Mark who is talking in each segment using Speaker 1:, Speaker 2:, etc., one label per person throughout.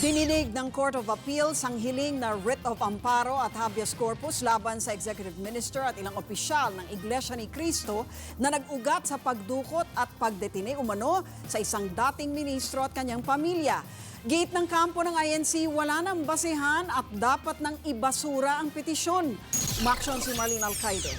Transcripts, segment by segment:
Speaker 1: Dininig ng Court of Appeals ang hiling na writ of amparo at habeas corpus laban sa Executive Minister at ilang opisyal ng Iglesia ni Cristo na nag-ugat sa pagdukot at pagdetine umano sa isang dating ministro at kanyang pamilya. Giit ng kampo ng INC, wala nang basehan at dapat nang ibasura ang petisyon. Umaksyon si Marlene Alcaide.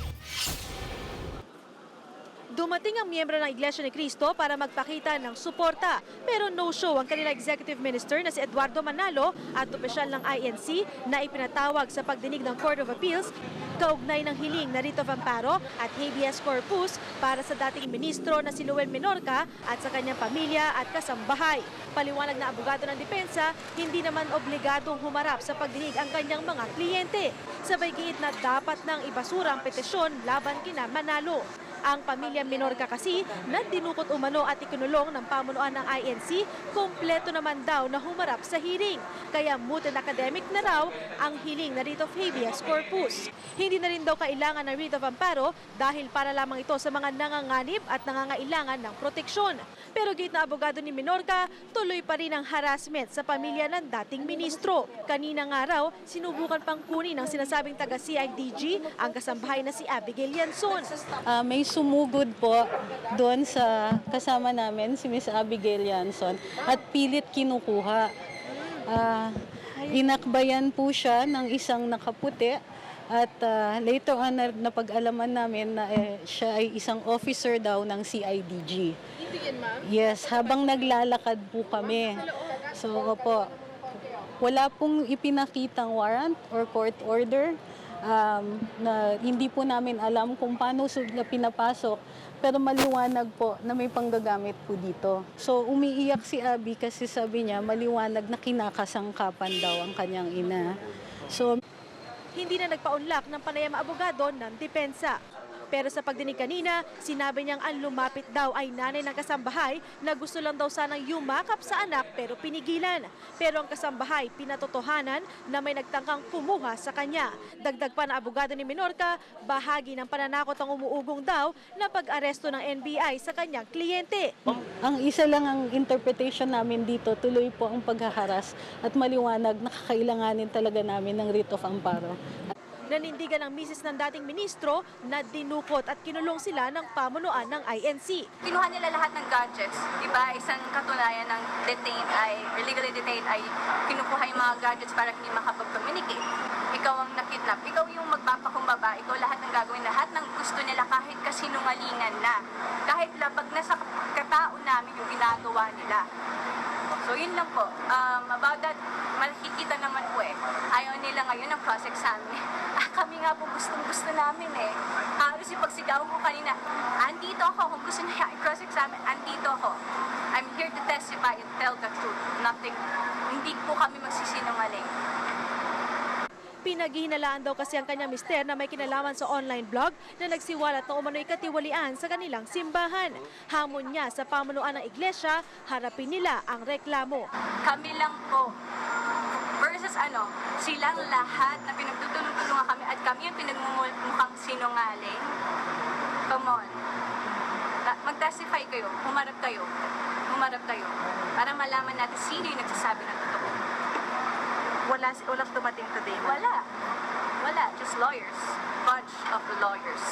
Speaker 2: Dumating ang miyembro ng Iglesia ni Cristo para magpakita ng suporta. Pero no-show ang kanilang executive minister na si Eduardo Manalo at opisyal ng INC na ipinatawag sa pagdinig ng Court of Appeals kaugnay ng hiling na writ of amparo at habeas corpus para sa dating ministro na si Luwen Menorca at sa kanyang pamilya at kasambahay. Paliwanag na abogado ng depensa, hindi naman obligadong humarap sa pagdinig ang kanyang mga kliyente. Sabay giit na dapat nang ibasura ang petisyon laban kina Manalo. Ang pamilya Menorca kasi na dinukot umano at ikinulong ng pamunuan ng INC, kompleto naman daw na humarap sa hearing. Kaya moot and academic na raw ang hiling na writ of habeas corpus. Hindi na rin daw kailangan ng writ of amparo dahil para lamang ito sa mga nanganganib at nangangailangan ng proteksyon. Pero gate na abogado ni Menorca, tuloy pa rin ang harassment sa pamilya ng dating ministro. Kanina nga raw, sinubukan pang kunin ng sinasabing taga-CIDG ang kasambahay na si Abigail Yanson.
Speaker 3: May sumugod po doon sa kasama namin, si Miss Abigail Yanson, at pilit kinukuha. Inakbayan po siya ng isang nakaputi at later on napag-alaman namin na siya ay isang officer daw ng CIDG. Yes, habang naglalakad po kami. So po, wala pong ipinakitang warrant or court order. Na hindi po namin alam kung paano sila pinapasok, pero maliwanag po na may panggagamit po dito. So umiiyak si Abby kasi sabi niya maliwanag na kinakasangkapan daw ang kanyang ina. So
Speaker 2: hindi na nagpaunlak ng panayam abogado ng depensa. Pero sa pagdinig kanina, sinabi niyang ang lumapit daw ay nanay ng kasambahay na gusto lang daw sanang yumakap sa anak pero pinigilan. Pero ang kasambahay pinatotohanan na may nagtangkang kumuha sa kanya. Dagdag pa na abogado ni Menorca, bahagi ng pananakot ang umuugong daw na pag-aresto ng NBI sa kanyang kliyente.
Speaker 3: Ang isa lang ang interpretation namin dito, tuloy po ang paghaharas at maliwanag na kakailanganin talaga namin ng writ of amparo.
Speaker 2: Nanindigan ng misis ng dating ministro na dinukot at kinulong sila ng pamunuan ng INC.
Speaker 4: Kinuha nila lahat ng gadgets. Diba, isang katunayan ng detained ay, illegally detained ay kinukuha yung mga gadgets para hindi makapag-communicate. Ikaw ang nakidnap, ikaw yung magpapakumbaba, ikaw lahat ng gagawin, lahat ng gusto nila kahit kasinungalingan na. Kahit labag na sa katao namin yung ginagawa nila. So yun lang po. About that, makikita naman po ayaw nila ngayon ng cross-examine. Kami nga po gustong-gusto namin Halos yung pagsigaw ko kanina, andito ako, kung gusto niya i-cross-examine, andito ako. I'm here to testify and tell the truth. Nothing, hindi po kami magsisinungaling.
Speaker 2: Pinaghihinalaan daw kasi ang kanyang mister na may kinalaman sa online blog na nagsiwalat na umano'y katiwalian sa kanilang simbahan. Hamon niya sa pamunuan ng iglesia, harapin nila ang reklamo.
Speaker 4: Kami lang po versus silang lahat na pinagtutulong-tulungan kami at kami yung pinagmumukhang sinungaling. Come on. Mag-testify kayo, humarap kayo, para malaman natin sino yung nagsasabi ng totoo.
Speaker 2: Walang dumating today.
Speaker 4: Wala. Just lawyers. Bunch of lawyers.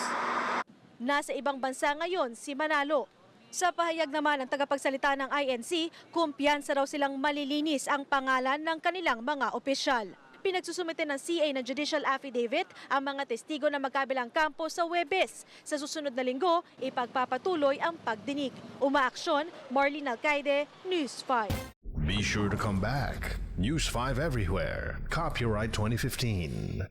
Speaker 2: Nasa ibang bansa ngayon si Manalo. Sa pahayag naman ng tagapagsalita ng INC, kumpiyansa raw silang malilinis ang pangalan ng kanilang mga opisyal. Pinagsusumite ng CA ng judicial affidavit ang mga testigo na magkabilang kampo sa Huwebes. Sa susunod na linggo, ipagpapatuloy ang pagdinig. Umaaksyon, Marlene Alcaide, News 5.
Speaker 5: Be sure to come back. News 5 everywhere. Copyright 2015.